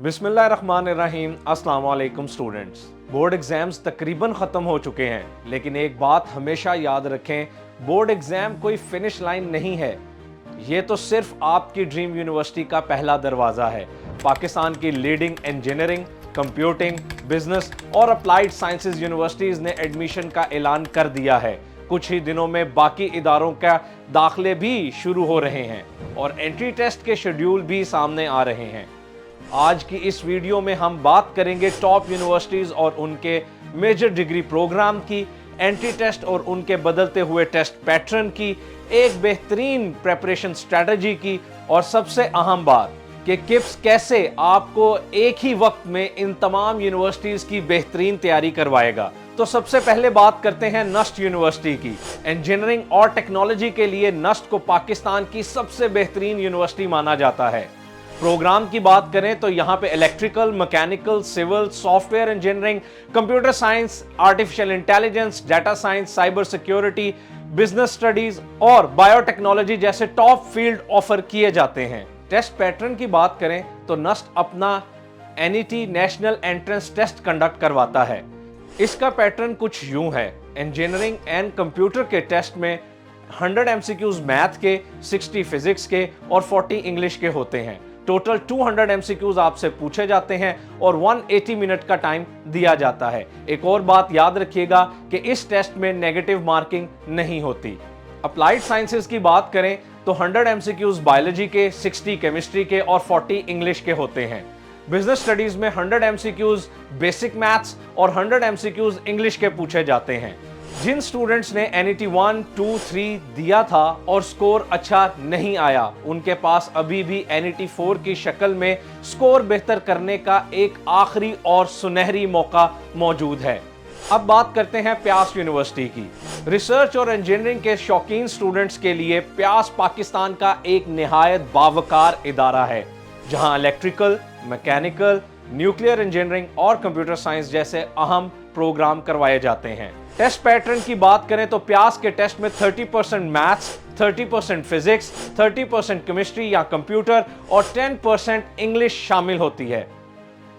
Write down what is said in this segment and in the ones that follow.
बिस्मिल्लाहिर्रहमानिर्रहीम। अस्सलाम वालेकुम स्टूडेंट्स। बोर्ड एग्जाम्स तकरीबन ख़त्म हो चुके हैं, लेकिन एक बात हमेशा याद रखें, बोर्ड एग्ज़ाम कोई फिनिश लाइन नहीं है। ये तो सिर्फ आपकी ड्रीम यूनिवर्सिटी का पहला दरवाज़ा है। पाकिस्तान की लीडिंग इंजीनियरिंग, कंप्यूटिंग, बिजनेस और अप्लाइड साइंसेज यूनिवर्सिटीज़ ने एडमिशन का ऐलान कर दिया है। कुछ ही दिनों में बाकी इदारों का दाखिले भी शुरू हो रहे हैं और एंट्री टेस्ट के शेड्यूल भी सामने आ रहे हैं। आज की इस वीडियो में हम बात करेंगे टॉप यूनिवर्सिटीज और उनके मेजर डिग्री प्रोग्राम की, एंट्री टेस्ट और उनके बदलते हुए टेस्ट पैटर्न की, एक बेहतरीन प्रेपरेशन स्ट्रेटजी की और सबसे अहम बात कि किप्स कैसे आपको एक ही वक्त में इन तमाम यूनिवर्सिटीज की बेहतरीन तैयारी करवाएगा। तो सबसे पहले बात करते हैं नस्ट यूनिवर्सिटी की। इंजीनियरिंग और टेक्नोलॉजी के लिए नस्ट को पाकिस्तान की सबसे बेहतरीन यूनिवर्सिटी माना जाता है। प्रोग्राम की बात करें तो यहाँ पे electrical, mechanical, civil, software engineering, computer science, artificial intelligence, data science, cyber security, business studies और बायोटेक्नोलॉजी जैसे टॉप फील्ड ऑफर किए जाते हैं। टेस्ट पैटर्न की बात करें तो नस्ट अपना NET national entrance test conduct करवाता है। इसका पैटर्न कुछ यूं है। इंजीनियरिंग एंड कंप्यूटर के टेस्ट में 100 एमसीक्यूज मैथ के, 60 फिजिक्स के और 40 इंग्लिश के होते हैं। टोटल 200 एमसीक्यूज आपसे पूछे जाते हैं और 180 मिनट का टाइम दिया जाता है। एक और बात याद रखिएगा कि इस टेस्ट में नेगेटिव मार्किंग नहीं होती। अप्लाइड साइंसेज की बात करें तो 100 एमसीक्यूज बायोलॉजी के, 60 केमिस्ट्री के और 40 इंग्लिश के होते हैं। बिजनेस स्टडीज में 100 एमसीक्यूज बेसिक मैथ्स और 100 एमसीक्यूज इंग्लिश के पूछे जाते हैं। जिन स्टूडेंट्स ने एनईटी 1, 2, 3 दिया था और स्कोर अच्छा नहीं आया, उनके पास अभी भी एनईटी 4 की शक्ल में स्कोर बेहतर करने का एक आखिरी और सुनहरी मौका मौजूद है। अब बात करते हैं प्यास यूनिवर्सिटी की। रिसर्च और इंजीनियरिंग के शौकीन स्टूडेंट्स के लिए प्यास पाकिस्तान का एक निहायत बावकार इदारा है, जहां इलेक्ट्रिकल, मैकेनिकल, न्यूक्लियर इंजीनियरिंग और कंप्यूटर साइंस जैसे अहम प्रोग्राम करवाए जाते हैं। टेस्ट पैटर्न की बात करें तो प्यास के टेस्ट में 30% मैथ्स, 30% फिजिक्स, 30% केमिस्ट्री या कंप्यूटर और 10% इंग्लिश शामिल होती है।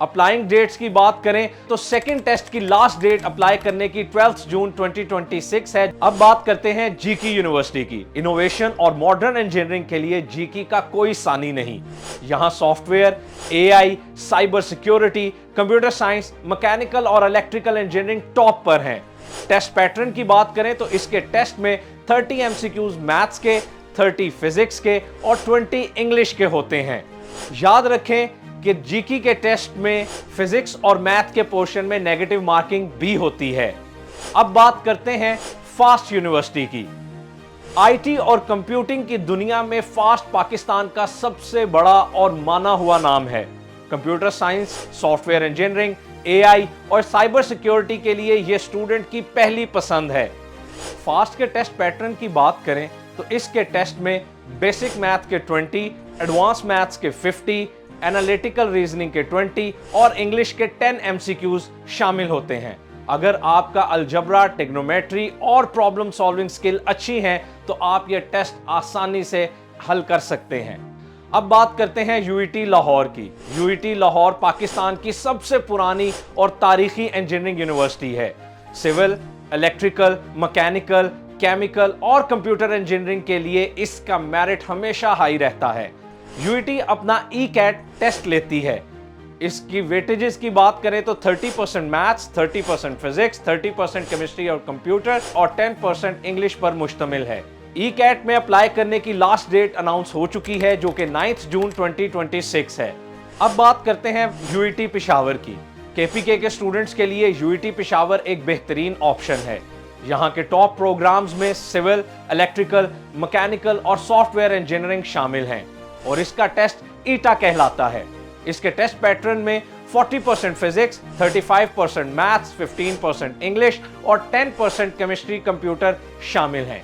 अप्लाइंग डेट्स की बात करें तो सेकंड टेस्ट की लास्ट डेट अप्लाई करने की 12 जून 2026 है। अब बात करते हैं जीकी यूनिवर्सिटी की। इनोवेशन और मॉडर्न इंजीनियरिंग के लिए जीकी का कोई सानी नहीं। यहां software, AI, cyber security, computer science, mechanical और इलेक्ट्रिकल इंजीनियरिंग टॉप पर हैं। टेस्ट पैटर्न की बात करें तो इसके टेस्ट में 30 एमसीक्यूज मैथ्स के, 30 फिजिक्स के और 20 इंग्लिश के होते हैं। याद रखें कि जीकी के टेस्ट में फिजिक्स और मैथ के पोर्शन में नेगेटिव मार्किंग भी होती है। अब बात करते हैं फास्ट यूनिवर्सिटी की। आईटी और कंप्यूटिंग की दुनिया में फास्ट पाकिस्तान का सबसे बड़ा और माना हुआ नाम है। Computer science, software engineering, AI और साइबर सिक्योरिटी के लिए यह स्टूडेंट की पहली पसंद है। फास्ट के टेस्ट पैटर्न की बात करें तो इसके टेस्ट में बेसिक मैथ के 20, एडवांस मैथ्स के 50, एनालिटिकल रीजनिंग के 20 और इंग्लिश के 10 एमसीक्यूज शामिल होते हैं। अगर आपका अलजबरा, टेक्नोमेट्री और प्रॉब्लम सॉल्विंग स्किल अच्छी हैं तो आप यह टेस्ट आसानी से हल कर सकते हैं। अब बात करते हैं यूईटी लाहौर की। यूईटी लाहौर पाकिस्तान की सबसे पुरानी और तारीखी इंजीनियरिंग यूनिवर्सिटी है। सिविल, इलेक्ट्रिकल, मैकेनिकल, केमिकल और कंप्यूटर इंजीनियरिंग के लिए इसका मेरिट हमेशा हाई रहता है। यूईटी अपना ई-कैट टेस्ट लेती है। इसकी वेटेजेस की बात करें तो 30% मैथ्स, 30% फिजिक्स, 30% केमिस्ट्री और कंप्यूटर और 10% इंग्लिश पर मुश्तमिल है। ई-कैट में अप्लाई करने की लास्ट डेट अनाउंस हो चुकी है, जो कि 9 जून 2026 है। अब बात करते हैं यूईटी पेशावर की। केपीके के स्टूडेंट्स के लिए यूईटी पेशावर एक बेहतरीन ऑप्शन है। यहाँ के टॉप प्रोग्राम्स में सिविल, इलेक्ट्रिकल, मैकेनिकल और सॉफ्टवेयर इंजीनियरिंग शामिल हैं और इसका टेस्ट ईटा कहलाता है। इसके टेस्ट पैटर्न में 40% फिजिक्स, 35% मैथ्स, 15% इंग्लिश और 10% केमिस्ट्री, कंप्यूटर शामिल हैं।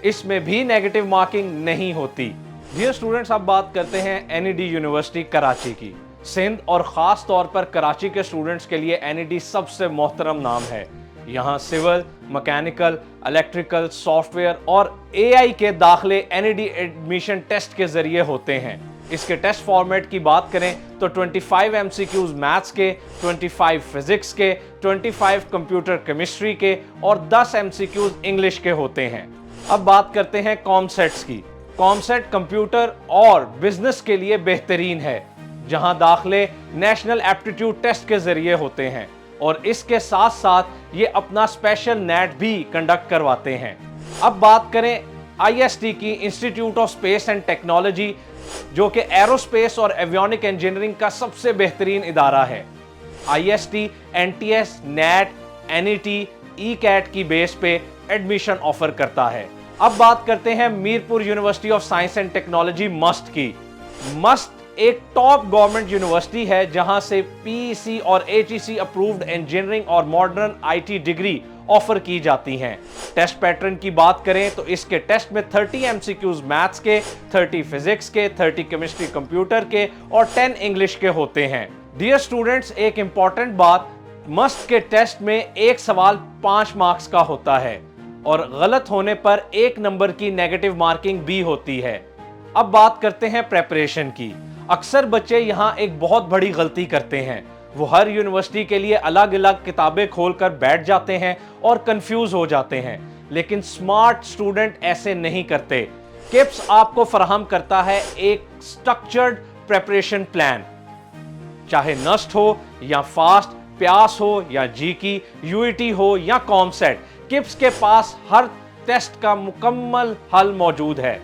इसमें भी नेगेटिव मार्किंग नहीं होती। डियर स्टूडेंट्स, अब बात करते हैं एनईडी यूनिवर्सिटी कराची की। सिंध और खास तौर पर कराची के स्टूडेंट्स के लिए एनईडी सबसे मोहतरम नाम है। यहाँ सिविल, मैकेनिकल, इलेक्ट्रिकल, सॉफ्टवेयर और एआई के दाखिले एनईडी एडमिशन टेस्ट के जरिए होते हैं। اس کے ٹیسٹ فارمیٹ کی بات کریں تو 25 MCQs میتھس کے، 25 فزکس کے، 25 کمپیوٹر کیمسٹری کے اور 10 MCQs انگلش کے ہوتے ہیں۔ اب بات کرتے ہیں کام سیٹس کی۔ کام سیٹ کمپیوٹر اور بزنس کے لیے بہترین ہے، جہاں داخلے نیشنل ایپٹیٹیوڈ ٹیسٹ کے ذریعے ہوتے ہیں اور اس کے ساتھ ساتھ یہ اپنا اسپیشل نیٹ بھی کنڈکٹ کرواتے ہیں۔ اب بات کریں IST کی، institute of space and technology, جو کہ ایروسپیس اور ایویونک انجینئرنگ کا سب سے بہترین ادارہ ہے۔ IST NTS NET NET ECAT کی بیس پہ ایڈمیشن آفر کرتا ہے۔ اب بات کرتے ہیں Mirpur university of science and technology must کی۔ مسٹ ایک ٹاپ گورنمنٹ یونیورسٹی ہے جہاں سے PEC اور HEC اپرووڈ انجینئرنگ اور ماڈرن IT ڈگری آفر کی جاتی ہیں۔ ٹیسٹ پیٹرن کی بات کریں تو اس کے ٹیسٹ میں 30 MCQs میتھس کے، 30 فزکس کے، 30 کیمسٹری کمپیوٹر کے اور 10 انگلش کے ہوتے ہیں۔ ڈیئر اسٹوڈنٹس، ایک امپورٹنٹ بات، مسٹ کے ٹیسٹ میں ایک سوال 5 مارکس کا ہوتا ہے اور غلط ہونے پر 1 نمبر کی نیگیٹو مارکنگ بھی ہوتی ہے۔ اب بات کرتے ہیں پریپریشن کی۔ اکثر بچے یہاں ایک بہت بڑی غلطی کرتے ہیں، وہ ہر یونیورسٹی کے لیے الگ الگ کتابیں کھول کر بیٹھ جاتے ہیں اور کنفیوز ہو جاتے ہیں، لیکن سمارٹ اسٹوڈنٹ ایسے نہیں کرتے۔ کپس آپ کو فراہم کرتا ہے ایک سٹرکچرڈ پریپریشن پلان، چاہے نسٹ ہو یا فاسٹ، پیاس ہو یا جی کی، UET ہو یا کام سیٹ، کپس کے پاس ہر ٹیسٹ کا مکمل حل موجود ہے۔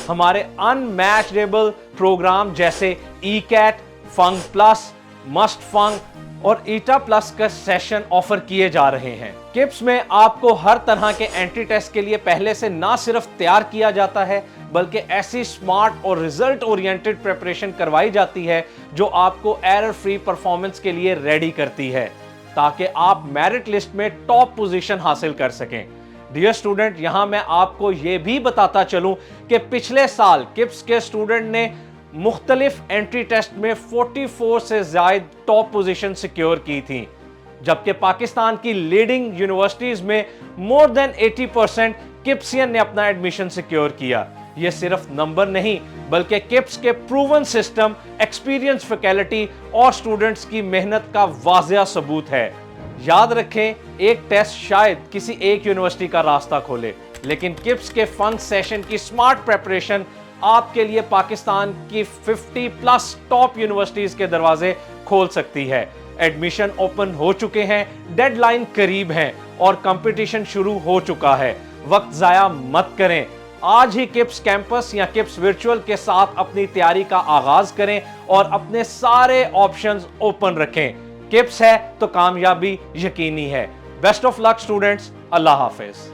ہمارے ان میچڈیبل پروگرام جیسے ECAT، فنگ پلس، مسٹ فنگ اور ایٹا پلس کا سیشن آفر کیے جا رہے ہیں۔ کپس میں آپ کو ہر طرح کے اینٹی ٹیسٹ کے لیے پہلے سے نہ صرف تیار کیا جاتا ہے بلکہ ایسی سمارٹ اور ریزلٹ اورینٹڈ پریپریشن کروائی جاتی ہے جو آپ کو ایرر فری پرفارمنس کے لیے ریڈی کرتی ہے تاکہ آپ میرٹ لسٹ میں ٹاپ پوزیشن حاصل کر سکیں۔ ڈیئر اسٹوڈنٹ، یہاں میں آپ کو یہ بھی بتاتا چلوں کہ پچھلے سال کپس کے اسٹوڈنٹ نے مختلف انٹری ٹیسٹ میں 44 سے زائد ٹاپ پوزیشن سیکیور کی تھی، جبکہ پاکستان کی لیڈنگ یونیورسٹیز میں مور دین 80% کپسین نے اپنا ایڈمیشن سیکیور کیا۔ یہ صرف نمبر نہیں بلکہ کپس کے پروون سسٹم، ایکسپیرینس فیکلٹی اور اسٹوڈنٹس کی محنت کا واضح ثبوت ہے۔ یاد رکھیں، ایک ٹیسٹ شاید کسی ایک یونیورسٹی کا راستہ کھولے، لیکن کپس کے فنگ سیشن کی سمارٹ پریپریشن آپ کے لیے پاکستان کی 50+ ٹاپ یونیورسٹیز کے دروازے کھول سکتی ہے۔ ایڈمیشن اوپن ہو چکے ہیں، ڈیڈ لائن قریب ہیں اور کمپٹیشن شروع ہو چکا ہے۔ وقت ضائع مت کریں، آج ہی کپس کیمپس یا کپس ورچوئل کے ساتھ اپنی تیاری کا آغاز کریں اور اپنے سارے آپشنز اوپن رکھیں۔ کپس ہے تو کامیابی یقینی ہے۔ بیسٹ آف لک اسٹوڈنٹس، اللہ حافظ۔